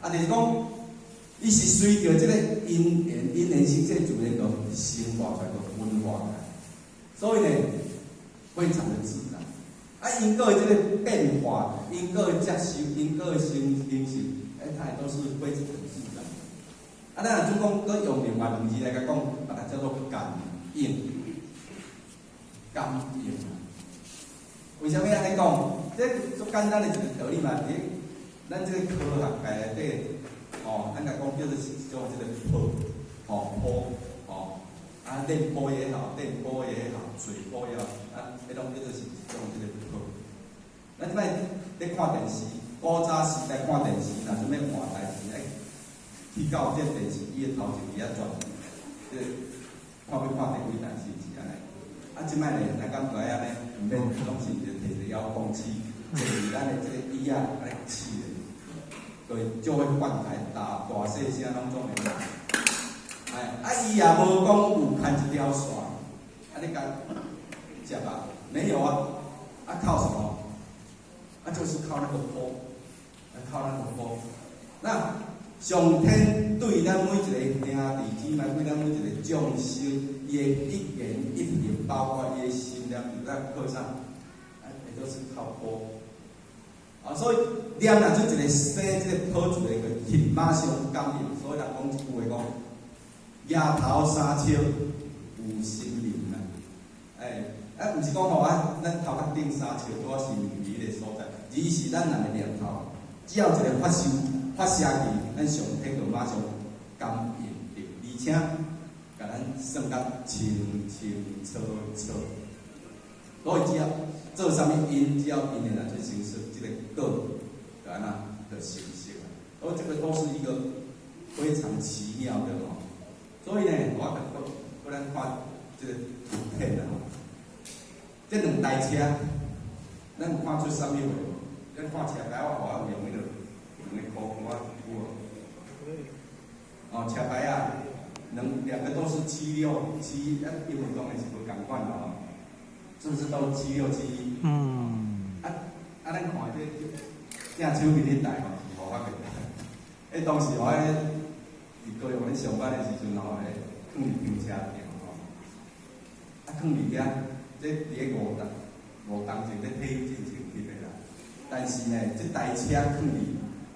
啊，就是讲，伊是随着即个因缘性质自然个生活出来个分化来，所以呢，非常的自然。啊，因果的即个变化，因果的接受，因果的形式，它也都是非常的自然。啊，咱若主讲，佮用另外两字来甲讲，把它叫做感应，感应。为虾米安尼讲？这足简单的一个道理嘛，咱这个科学界内底，咱甲讲叫做是种这个波，波，电波也好，电波也好，水波也好，迄种叫做是一种这个波。咱即摆咧看电视，古早时代看电视，若准备看代志，去到这电视机的头前伫遐转，看要看第几台是安尼。即摆咧，咱感觉安尼，毋免拢是摕一遥控器，就是咱的这个椅安尼试咧，对，就会换台大细声拢总会。伊也无讲有牵一条线，你甲接啊？没有啊，靠什么？就是靠那个波，靠那个波。那上天对咱每一个兄弟姊妹，对咱每一个众生，伊的一言一行，包括伊的心念，在课上，都是靠波。所以念了就一个生，这个抱住的一个砧马上感应。所以人讲一句话讲，夜头三尺有心灵啊。毋是讲吼咱头壳顶三尺拄啊是迷的所在，而是咱人的念头，只要一个发射去，咱上天就马上感应着，而且甲咱算甲清楚。所以只要做啥物因，只要因缘来去形成这个果，就安那的形成了。而这个都是一个非常奇妙的所以呢，我咱看这个图片啊，这两台车，咱有看出啥物货？咱看车牌，我有用迄个两个箍我有车牌啊，两个都是7671，英文当然是无共款啦是不是都7671？咱看正手面迄台是无法个。当时伫高雄咧上班的时阵放伫停车场放伫遐，这伫咧5档前咧体进前翕的啦。但是呢，这台车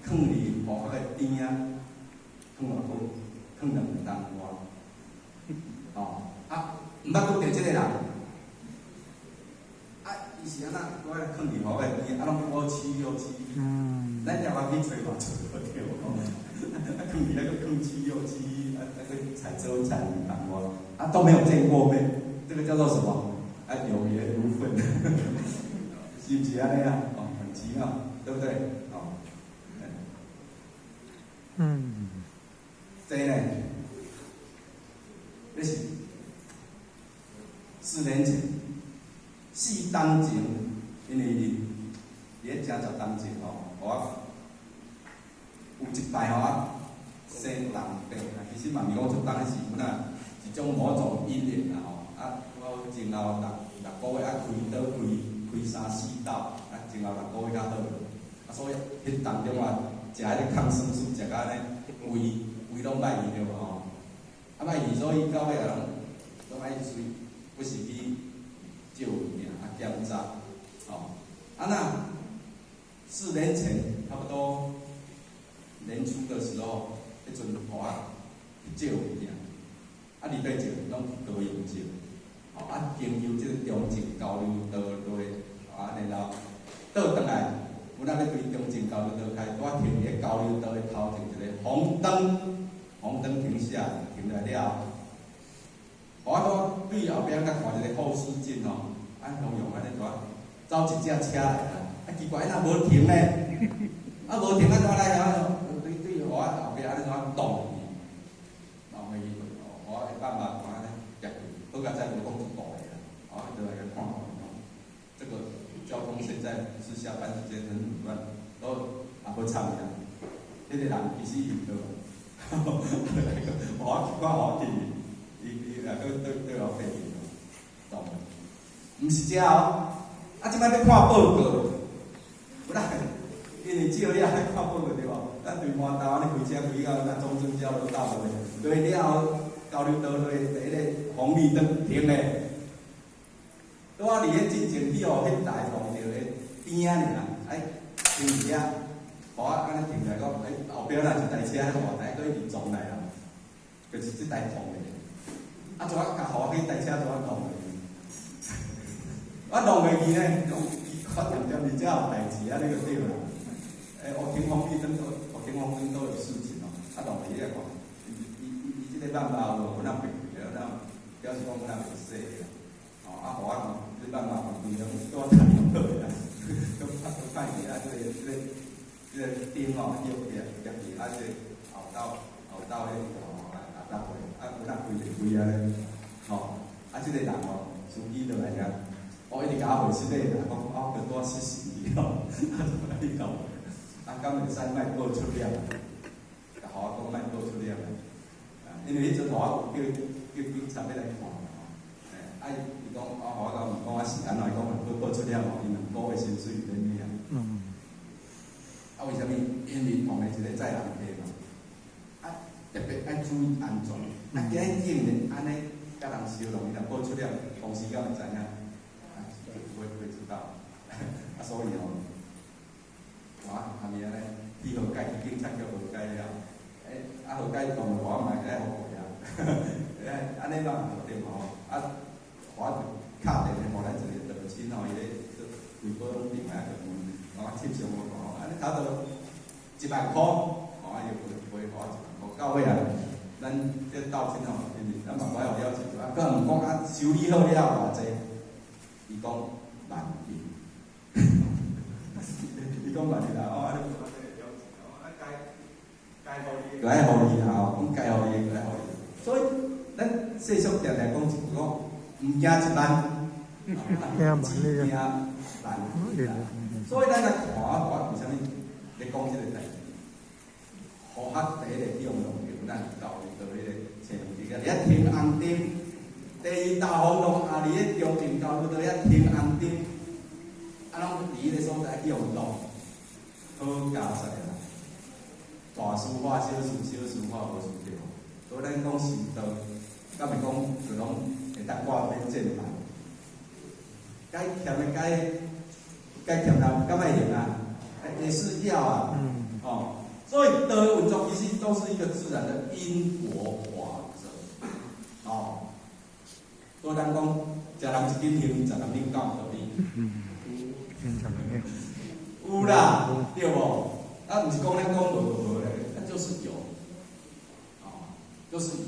放伫户口的边仔，放偌好，放2档外。毋捌拄着即个人。伊是安那，我放伫户口的边，拢无7671。咱要去找嘛，找不着。放伫那个放7671，个彩州彩银行都没有见过面，这个叫做什么？有缘无分，是不是安尼啊？很奇妙，对不对？这呢，那是4年前，4当前，因为也正10当前我有一摆生人病，其实嘛毋是讲出当时本啊一种某种因缘啦我前后6个月开刀开3、4刀，前后6个月较好所以迄当中食迄个抗生素食到呢胃拢歹去了歹去，所以到尾拢爱随不是去就医检查那4年前差不多年初的时候，迄阵我借有物件，礼拜前拢高用症，经由即个中正交流道落，然后倒转来，阮要对中正交流道开，我停伫交流道的头前一个红灯停下，停来了，我对后壁甲看一个护士证按通用安尼走一只车来啦，奇怪，哪无停呢？无停怎来对我后壁安尼动去，我会办法把它夹住，好甲再无讲出大个啦，就来看看。这个交通现在是下班时间很紊乱，都也无参呀。迄个人其实遇到，我见伊对我反应，懂？毋是这即摆要看报告，不然因为只有你爱看报告对无？咱对满道安尼开车开到那中正交流道落去，了后交流道落去第一个红绿灯停咧，拄啊伫咧进前去哦，迄台路着咧边仔尔，哎停伫遐，互我安尼停来讲，哎后壁若一台车咧换台，佫一直撞来啦，就是即台撞咧，啊怎啊甲互我迄台车怎啊撞咧？我弄袂记咧，发现点你只有代志啊，你就对啦。我停红绿灯都，我停红绿灯都有事情哦。弄袂记讲，伊即个办法有我那袂记了，那表示讲我那袂说啦。互我讲，即办法规灯都太用好啦，都歹去啊！即个灯哦，摇去啊，即后斗迄个啊搭回，啊有那开就开啊咧，啊即个人哦，司机落来遐。我一直甲我回信咧，讲我要多70年咯，你讲，敢袂使卖报出了，甲互我讲卖报出了，因为迄阵我有叫警察要来看，伊讲互我讲问讲我时间来讲报出了吼，因2个月薪水免免啊。为什么？因为碰的一个载人客嘛，特别爱注意安全，今日竟然安尼甲人收容，伊若报出了，公司敢会知影？会知道，所以哦，下面咧，去互解警察叫互解了，互解当我嘛爱互回啊，安尼嘛无对嘛我就敲电话互咱一个道亲伊咧规保拢定来就问，我贴上我讲，安尼搞到10000块，伊就赔互我10000块，到尾啊，咱这道亲咱嘛不要了解，佮毋讲修理好了偌济，伊讲。万亿，你讲万亿啦，安尼了解，该互伊啦，讲该互伊，该互伊。所以咱世俗定定讲就是讲，毋惊1万，只惊万亿啦。所以咱来看为虾米咧讲即个代志？互第一个利用咱教育到迄个前提个，你一停红灯。第二，大风浪也伫咧中正交流道遐停红灯，拢伫迄个所在去用路，好加载啦。大事化小事，小事化无事着。所以咱讲时道，敢袂讲就拢会当挂免正版。该欠的该欠人，敢会用啊？也是要啊。所以道的运作其实都是一个自然的因果法则。所以咱讲，食人一斤香，10人领教道理。有啦，对无？毋是讲咱讲无咧，那就是有，就是有。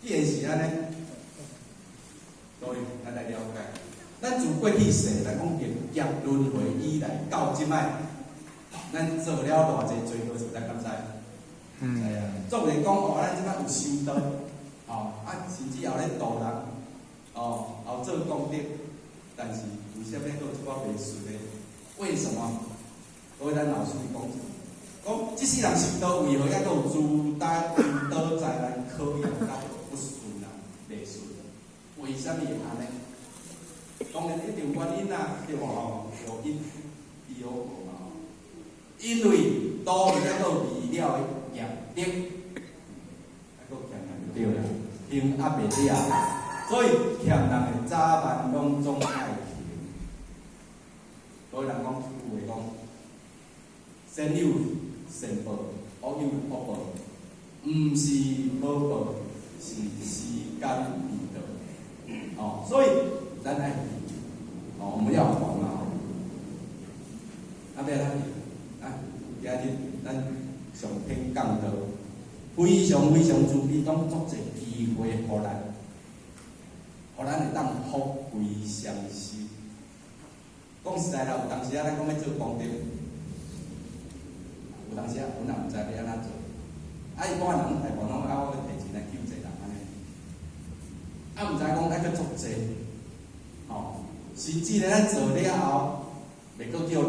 既然是安尼，所以咱来了解。咱自过去世，咱讲业轮回以来到即摆，咱做了偌济罪恶事，咱敢知？知啊。作为讲咱即摆有修道，甚至后咧度人，后做功德，但是为什么佫即寡袂顺咧？为什么？所以咱老师讲，即世人修道为何还佫有诸多灾难考验，甲不顺啊，袂顺？为什么会安尼？当然一定原因啊，对无有因必有果嘛。因为道里还佫未了的业力，还佫欠人就对啦，行还袂了，所以欠人的早晚拢总爱行。所以人讲有话讲，善有善报，恶有恶报，毋是无报，是时间未到。所以咱爱。我们要还啊！要咱今日咱上天降道，非常非常注意，当作一机会互咱会当福贵双收。讲实在啦，有当时咱讲要做功德，有当时阮也毋知要安怎做。一般人大部分拢我要提钱来救济人安尼，毋知讲爱去做济，甚至咧，咱做了后，袂阁叫留去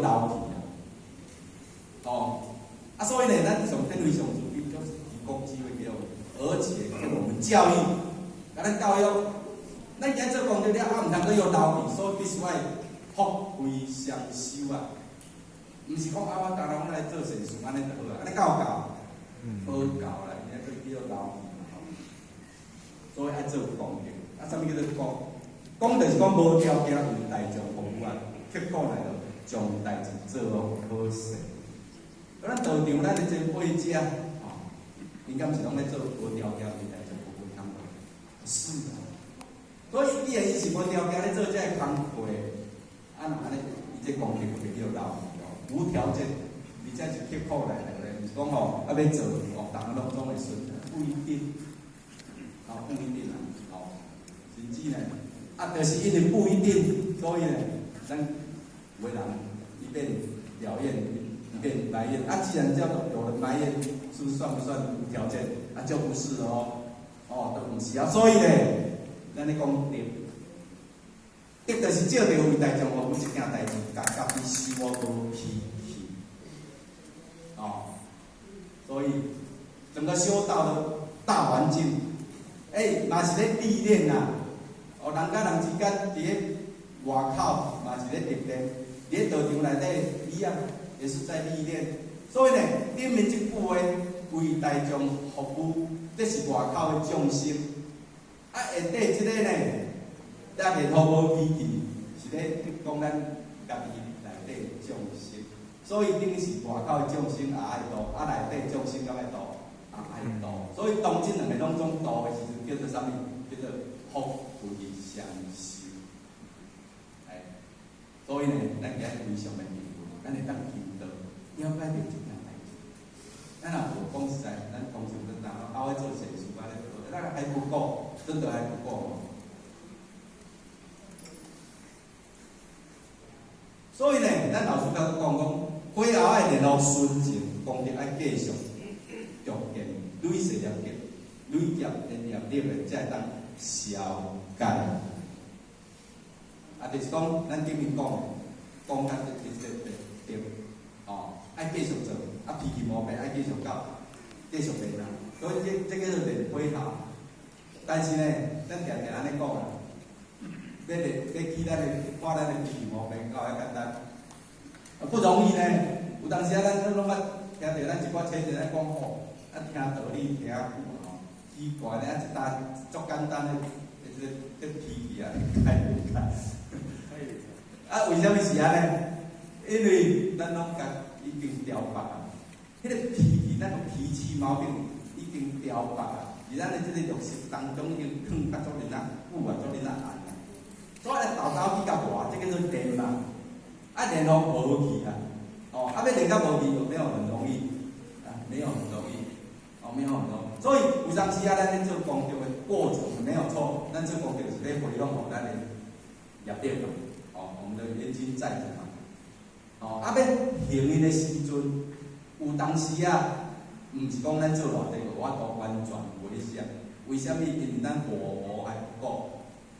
啊！所以呢，咱上天非常注意，就是提供机会给我们，而且给我们教育，甲咱教育，咱今做功德了，毋通阁要留去，所以必须爱福贵双收啊！毋是讲我家人来做善事，安尼就好啊，安尼够够？好够啦，伊迄个叫做老义嘛。所以爱做功德，啊，啥物叫做功？功就是讲无条件为大众服务啊，刻苦来着，将代志做好势。咱道场咱的这八者，应该是拢咧做无条件为大众服务工作，是啊。所以既然伊是无条件咧做这个工课，啊，那安尼伊这功德就叫老义咯，无条件，而且是刻苦来着咧，毋是讲吼啊要做，逐个拢总会顺，不一定，不一定啊，甚至呢，就是因为不一定，所以呢，咱有的人一边表演。一边埋怨啊，既然叫做有人埋怨，是不是算不算无条件？啊，就不是哦，都不是啊。所以呢，咱咧讲德，德就是照着为大众服务一件代志，甲家己生活都脾气，所以整个修道的大环境，嘛是咧历练呐。人甲人之间伫咧外口嘛是咧历练，伫咧道场内底一样。也是在历练，所以呢，顶面即句话为大众服务，这是外口的众生。下底即个呢，咱个土无脾气，是咧讲咱家己内底的众生。所以等于是外口的众生也爱度，内底众生也爱度，也爱度。所以当即两个拢总度的时阵，叫做啥物？叫做福慧双修。所以呢，咱今日非常的幸福，咱会当了解到这件代志，咱若无讲实在，咱通常都人后尾做善事，咱还不够，真的还不够。所以呢，咱老师甲讲，过后爱联络纯情，功德爱继续逐渐累世业力，累积业力咧，才会当消解。就是讲，咱顶面讲甲对。爱继续做，脾气毛病爱继续搞，继续练啦。所以这叫做练配合。但是呢，咱常常安尼讲啦，要去咱的看咱的脾气毛病搞遐简单，不容易呢。有当时啊，咱拢捌听着咱一寡亲戚咧讲吼，听道理听久奇怪咧，一单足简单的，这脾气啊，太厉害。为什么是安尼？因为咱拢甲已经调白啊，迄个脾气，咱个脾气毛病已经调白啊，而咱的即个肉食当中已经藏甲足人啊久啊，足人啊暗啊，所以豆去甲外，这叫做练嘛。练好无去啊，要练到无去，没有很容易啊，没有很容易，没有很容易。所以有当时啊，咱咧做功德的过程没有错，咱做功德是咧回向互咱的业力嘛，我们的冤亲债主嘛。要行因的时阵，有当时啊，毋是讲咱做偌济，我都完全袂想。为什么？因为咱活还不够，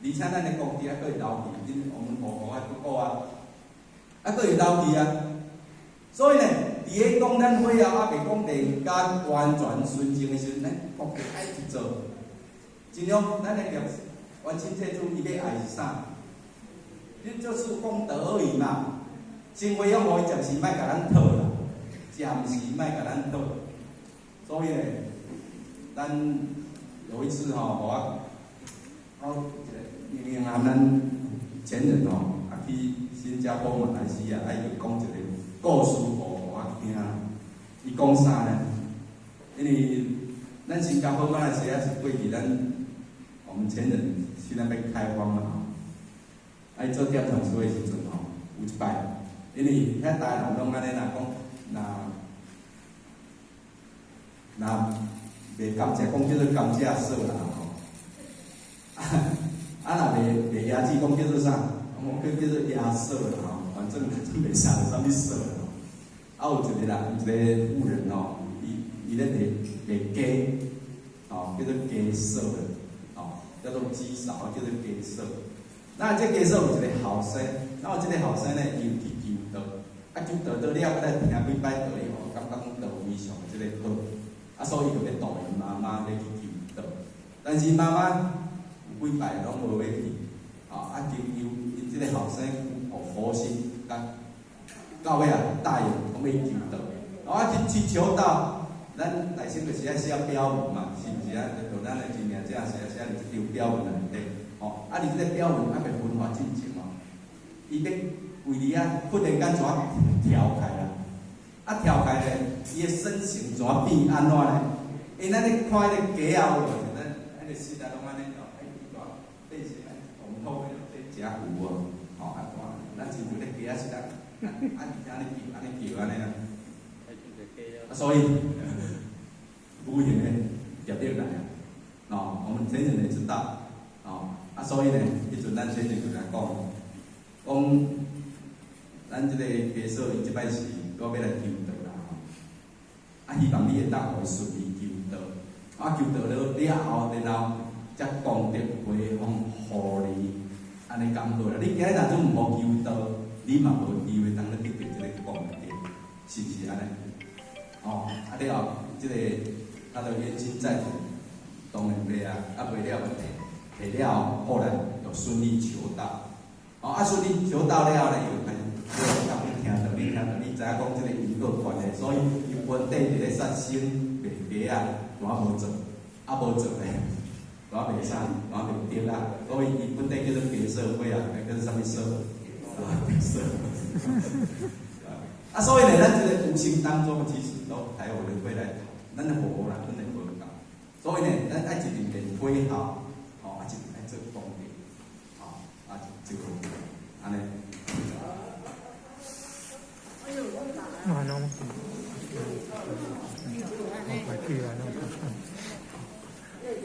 而且咱的功德还佫会留去，因为我们活还不够啊，佫会留去啊。所以呢，伫个讲咱会啊，袂讲人间完全纯正的时阵，咱功德爱去做。尽量咱的业完清切主，伊要爱是啥？你就是功德而已嘛。真回向互伊，暂时莫甲咱讨啦，暂时莫甲咱讨。所以呢，咱有一次我因为咱前人去新加坡、马来西亚，伊就讲一个故事互我听。伊讲啥呢？因为咱新加坡、马来西亚是过去我们前人去那边开荒嘛，做点传输的时阵有一摆。因为遐大人拢安尼啦，若袂感谢，讲叫做感谢色啦若袂压制，讲叫做啥？叫做压色啦反正袂啥啥物色啦有一个人，一个妇人伊咧卖鸡，叫做鸡舍的，叫做鸡嫂，叫做鸡舍。那这鸡舍有一个后生，那有这个后生呢，伊有去求道，求道了，再听几摆道以后，感觉讲道非常即个好，所以就要导因妈妈要去求道，但是妈妈有几摆拢无要去，求因即个后生有好心，佮到尾啊答应我们求道，啊去求道，咱内心就是爱写标文嘛，是毋是啊？就咱的真名这写入一张标文内底，吼，啊你这个标文还袂分化进前哦，伊要为你啊忽然间怎调开啦，啊调开咧，伊的身形怎变安怎咧？因咱咧看迄个鸡后头，咱迄个时代拢安尼哦，哎，伊讲变成安红土的，这食有哦，吼啊看，咱真有咧鸡仔是咱，安尼叫安尼啊，所以无形的条件来啊，哦，我们天人也知道，哦，啊，所以呢，迄阵咱先生就甲讲，咱即个家嫂伊即摆是我要来求道啦，啊，希望你会当互顺利求道，啊，求道了后，然后才功德回往互你，安尼讲好啦。你今日若总毋好求道，你嘛无机会当咧得到即个功德，是毋是安尼？哦，啊了后，即个他就冤亲债主，当然袂啊，啊袂了摕了后，后来就顺利求道。哦，啊顺利求道了后咧，又开始你听到，你知影讲即个因果关系，所以伊本地伫咧杀生卖鸡啊，我无做，啊无做咧，我卖啥，我卖碟啊，所以伊本地叫做鸡社会啊，叫做啥物社？社。啊，所以呢，咱这个无形当中，其实都还有人会来讨，咱的无啦，咱的无讲。所以呢，咱爱一定练会好，哦，啊一定爱做功德，哦，啊就安尼。啊，喏，快去啊，喏，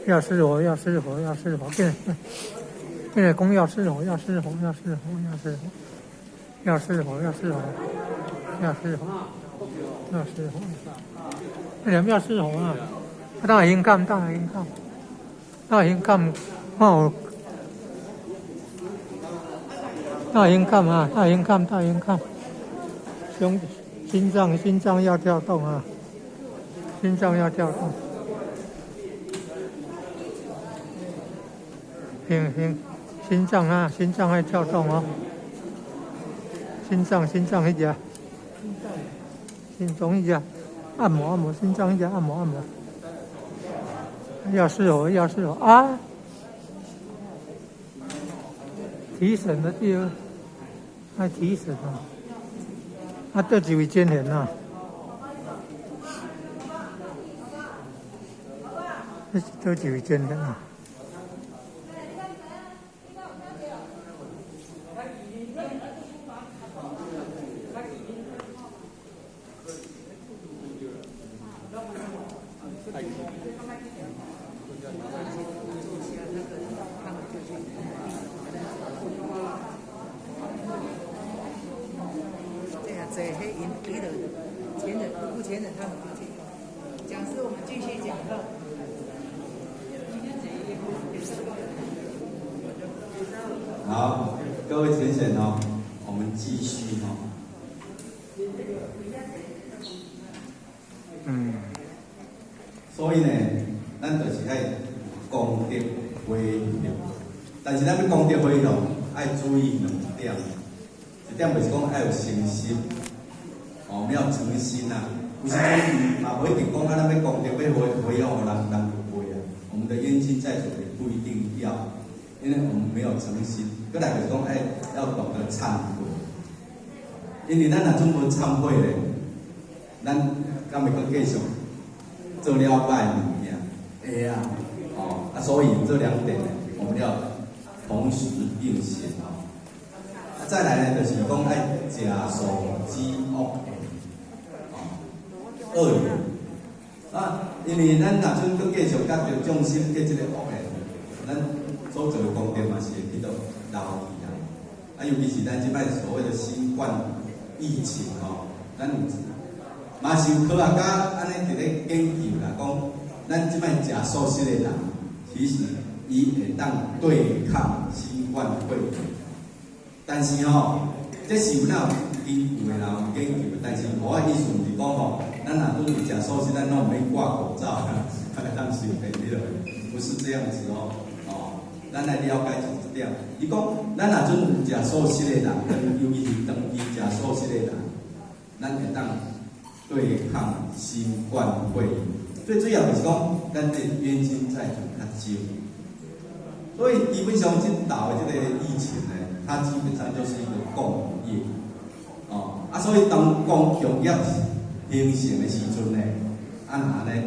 要是我，要是我，要是我，现在公要是我，要是我，要是我，要是我，要是我，要是我。要是红，要是红，那要是红啊！大英干，大英干，大英干，哦，大英干啊，大英干，大英干，心脏要跳动啊，心脏要跳动，心脏啊，心脏要跳动哦，心脏一下。心中一下，按摩，心脏一下按摩。要是我啊！提神的第二，还提神啊！啊，这几位监人啊，这几位监人啊。他们不去。讲师，我们继续讲课。好，各位先生哦，我们继续哦。所以呢，咱就是爱功德回向，但是咱要功德回向，爱注意两点。一点就是讲爱有诚心，哦，我们要诚心呐。有时阵嘛，不一定讲咱要功德要回向人就会啊。我们的冤亲债主也不一定要，因为我们没有诚心。再来就是讲要懂得忏悔，因为咱若总无忏悔咧，咱敢会阁继续做了歹物件，会啊，哦，啊，所以这两点呢，我们要同时并行哦。再来呢，就是讲爱食素止恶的，恶言啊，因为咱若阵阁继续甲着众生结这个恶言，咱所做的功德嘛是会去到流去啊。啊，尤其是咱即摆所谓的新冠疫情哦，咱有嘛是有科学家安尼伫咧研究啦，讲咱即摆食素食的人，其实伊会当对抗新冠肺炎。但是这是有哪有研究的啦，有研究的。但是我的意思就是讲咱若都是食素食，咱拢免挂口罩，当时有迄个，不是这样子哦。咱来了解就是这点。伊讲，咱若阵食素食的人，尤其是长期食素食的人，咱会当对抗新冠肺炎。最主要就是讲，咱的冤亲债主较少。所以基本上，这岛的这个疫情呢，它基本上就是一个共业，所以当工业形成的时阵呢，那呢，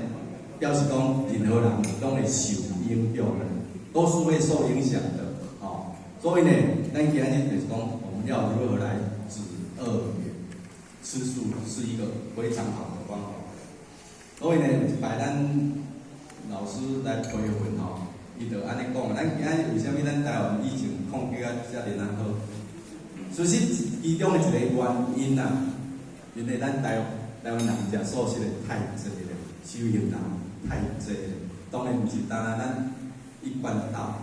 表示讲任何人拢会受影响的，都是会受影响的，所以呢，咱今日就是讲，我们要如何来止恶吃素，是一个非常好的方法。所以呢，摆咱老师来推文伊就安尼讲，咱今日为虾米咱台湾疫情控制啊遮尔好？其实其中的一个原因啊，因为咱台湾人食素食的太济了，修行人太济了。当然毋是单单咱一般道，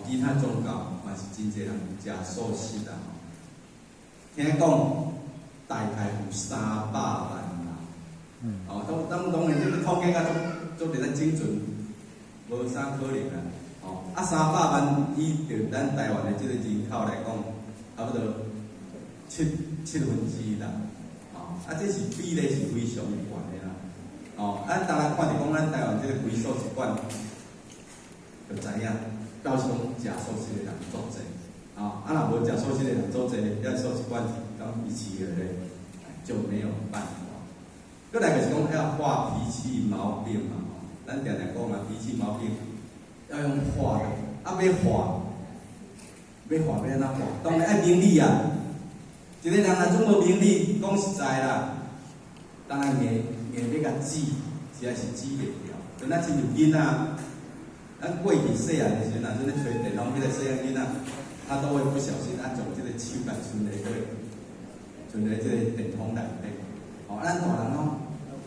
其他宗教嘛是真济人食素食啦。听讲大概有300万人，当然这个统计啊，做袂咱精准，无啥可能啊。300万以着咱台湾的这个人口来讲，差不多七分之一啦。这是比例是非常悬的啦。咱当然看着讲，咱台湾这个规素食馆，就知影，表示讲食素食的人足济。若无食素食的人足济，咱素食馆刚一起了咧，就没有办法。再来就是讲要化脾气毛病嘛，咱常常讲嘛，脾气毛病。要用化的，要化要安怎化？当然爱明理啊！一个人若总无明理，讲实在啦，当然硬要甲治，实在是治袂了。像咱亲像囡仔，咱过去细汉的时阵，若咧吹电风，迄个细汉囡仔，他都会不小心将这个手甲伸咧这个电风内底。咱大人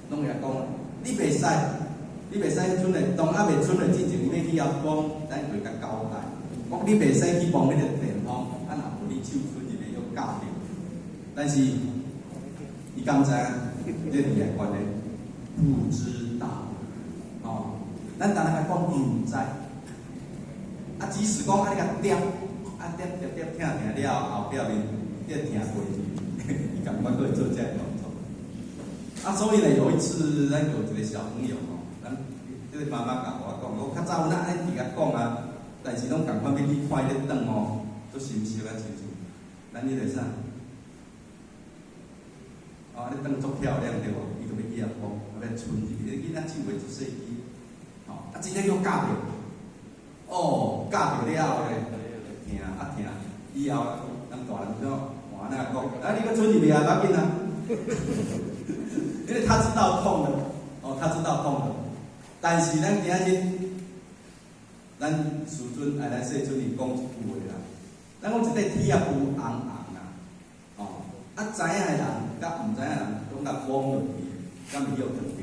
拢会讲，你袂使。你袂使剩咧，当还袂剩咧之前，你要去遐帮，咱会甲交代。讲你袂使去帮迄个电风，若无你手伸入去又教着。但是，伊敢知影，这厉害关的不知道，咱当然爱讲伊毋知。即使讲安尼甲点，点听了后壁面，这听过去，伊感觉佫会做这样动作。所以呢，有一次咱有一个小朋友。这个妈妈甲我讲，我较早咱爱伫遐讲啊，但是拢共款要去看迄个灯做神熟啊，亲像咱迄个啥，迄灯足漂亮对无？伊就要去遐讲，要存入去，囡仔手袂出细机，真正叫教着，教着了后咧，听，以后咱大人就换那讲，你要存入去啊，要紧啊，因为他知道痛的，他知道痛的。但是咱今日，咱师尊咱细尊伊讲一句话啦，咱讲一块铁啊有红红啦，知影的人甲毋知影的人，拢甲讲落去，敢会晓脱着？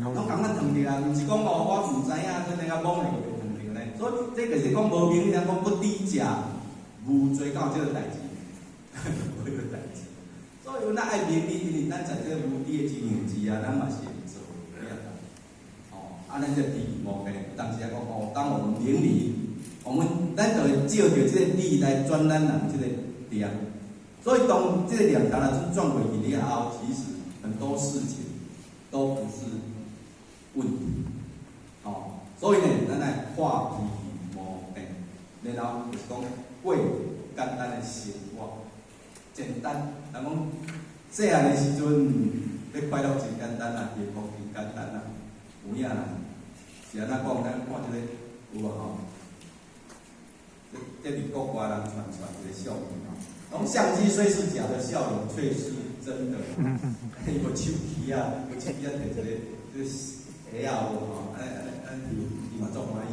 拢共咱脱着啊，毋是讲我毋知影，所以甲讲落去脱着呢。所以这就是讲无明，讲不知者无罪，到这个代志，无这个代志。所以咱爱明理，因为咱在这个无知的经营之下，咱嘛是。咱就第无病，当时讲当我们明理，咱就会照着这个理来转咱人这个点。所以当这个两条呢转过去了后，其实很多事情都不是问题。所以呢，咱来化脾毛病，然后就是讲过简单的生活，简单。人讲细汉的时阵，要快乐真简单啦，幸福真简单啦，有影啦。是安怎讲？咱看这个有无这伫国外人传一个笑话讲相机虽是假的，笑容却是真的。伊个手机啊，摕一个这鞋啊，伊嘛足欢喜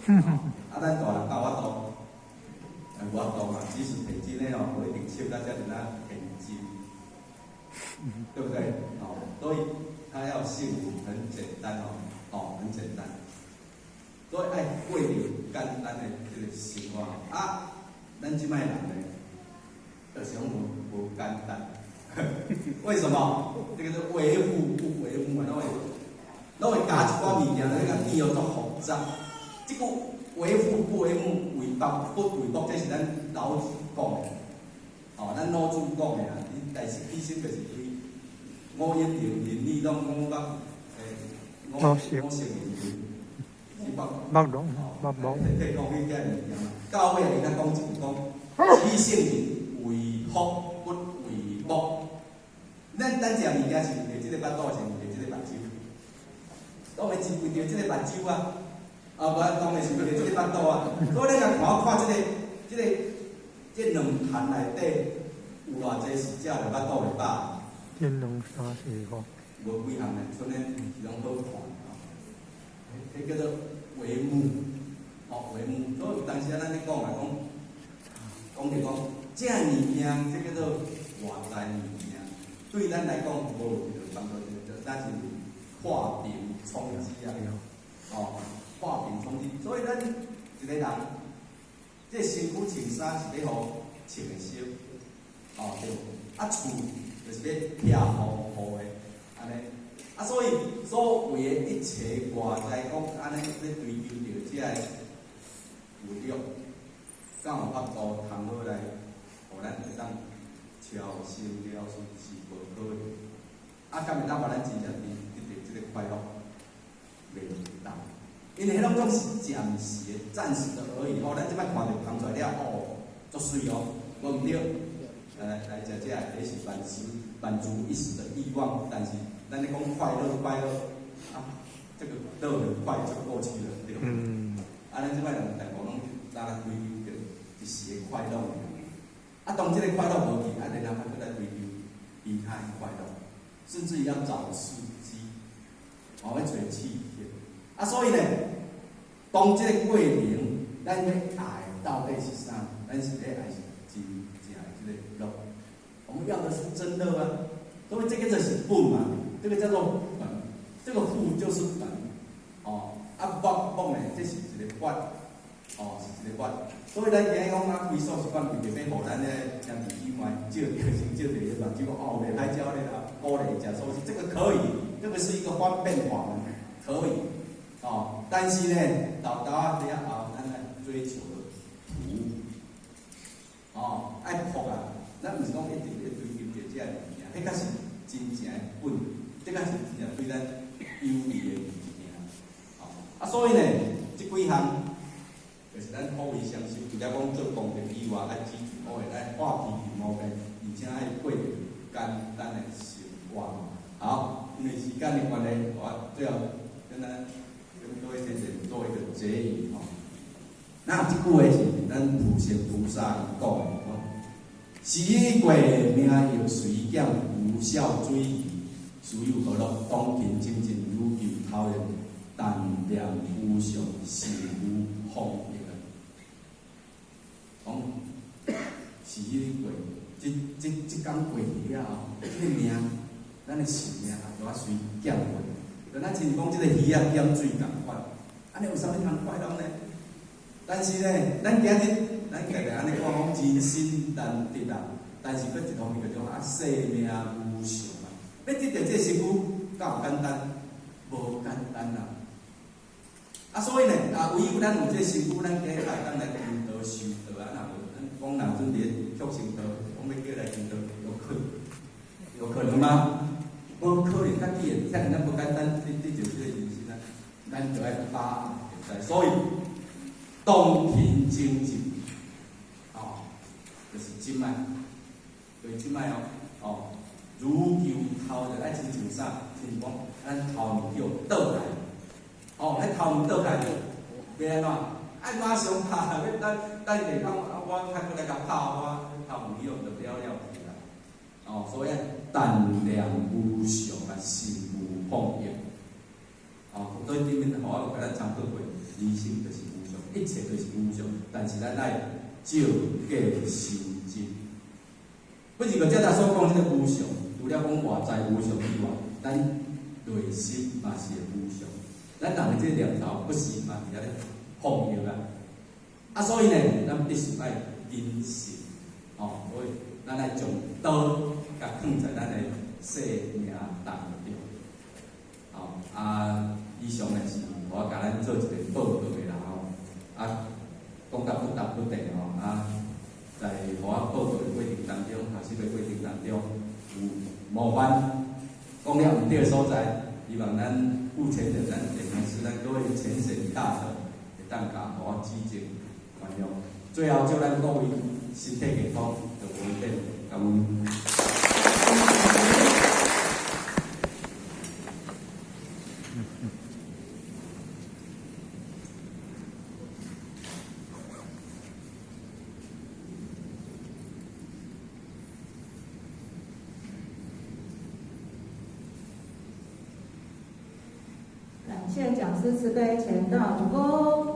啊。咱大人教我度，无法度嘛。即使现金的无一定收到遮尔现金，对不对？所以他要幸福很简单很简单。所以爱过着简单的这个生活咱即摆人呢，就是讲无简单。为什么？这个是维护不维护嘛？拢会加一寡物件，你甲变做复杂。这个维护不维护，为国不为国，这是咱老子讲的。咱老子讲的啊，但是其实就是五音零你拢五目五色是目龙目龙。可以讲起遮物件。到尾伊甲讲一句讲，知性人为福不为禄。咱食物件是为着即个巴肚，是为着即个目睭。当然是为着即个目睭啊，无当然是为着即个巴肚啊。所以咱甲看即两坛内底有偌济是食着巴肚的饱。天龙沙是无？无几项诶，剩诶是拢好看啊。迄叫做为母，为母。所以有当时咱咧讲啊，讲着讲，这物件，这叫做外在物件，对咱来讲无有帮助，咱是化病冲击啊，化病冲击。所以咱一个人，这身躯穿衫是要互穿诶少，对。厝就是要漂好诶，安尼。所以所谓诶一切外在讲安尼咧追求着遮个有力，敢有法度通好来，互咱会当超生了事是无可能。敢会当互咱真正得到即个快乐，袂当。因为迄种是暂时的、暂时的而已。咱即摆看着空出来了，足水哦，无毋对。来食这个也是满足一时的欲望，但是咱咧讲快乐这个乐很快就过去了，对吧？咱即摆人大部拢拉追求着一时的快乐，当这个快乐无去，然后再来追求其他的快乐，甚至于要找刺激，要找刺激。所以呢，当这个过程，咱要爱到底是啥？咱是要爱是真正的这个乐。我们要的是真乐啊，所以这个就是本嘛，这个叫做本，这个父就是本，呢，这是一个法，是一个法。所以咱今日讲归宿是讲为着要互咱咧兄弟姊妹少着先少着迄目睭袂歹鸟咧啦，鼓励食素食，这个可以，这个是一个方便法门，可以，但是呢，到了后，咱来追求福，爱福啊。咱毋是讲一定要追求着遮个物件，迄才是真正的本，这才是真正对咱有利的物件。所以呢，即几项就是咱互为相修，除了讲做功德以外，爱记住我会来化皮皮毛病，而且爱过着简单的生活。好，因为时间的关系，我最后跟各位先生做一个结语那即句话是咱普贤菩萨讲的。时过命又随减，无效追忆，孰有何乐？当勤精进，如游陶然，但念无常，是无放逸啊！讲时过，即工过去了后，这个命，咱的寿命也随减过。跟咱亲讲，这个鱼仔减水共款，安尼有啥物通快乐呢？但是呢，咱今日。咱家己安尼讲，人生难得啊！但是佫一方面叫做生命无常啊！要得到这身躯，敢有简单？无简单啦！所以呢，唯有咱有这身躯，咱今日才会当来行道修道啊！若无，咱讲若准伫福成道，讲要叫来行道，有可能吗？无可能，较既然遮尔咱无简单，你就是这个人生啊！咱就爱把握，所以当勤精进。就是即摆，对即摆如求头就爱亲像啥？亲讲咱头面叫倒来，迄头面倒来要安怎？爱马上拍，要等下讲我开过来甲拍我头面叫就了去啦。所以但量无常啊，心无放逸。所以顶面互我有甲咱参考过，人生就是无常，一切都是无常，但是咱爱。照计修真，不是个遮咱所讲即个无常，除了讲外在无常以外，咱内心嘛是会无常。咱人的这念头不是嘛是咧放逸啊。所以呢，咱必须爱坚信，所以咱爱将刀甲放在咱的生命当中。以上呢是我甲咱做一个报告的啦讲答不答不定在互我报告的过程当中，学习的过程当中有冒犯，讲了唔对的所在，希望咱目前的咱电公司咱各位前审一大德会当甲我指正原谅。最后祝咱各位身体健康，就稳定，感恩。感谢讲师慈悲前道主公。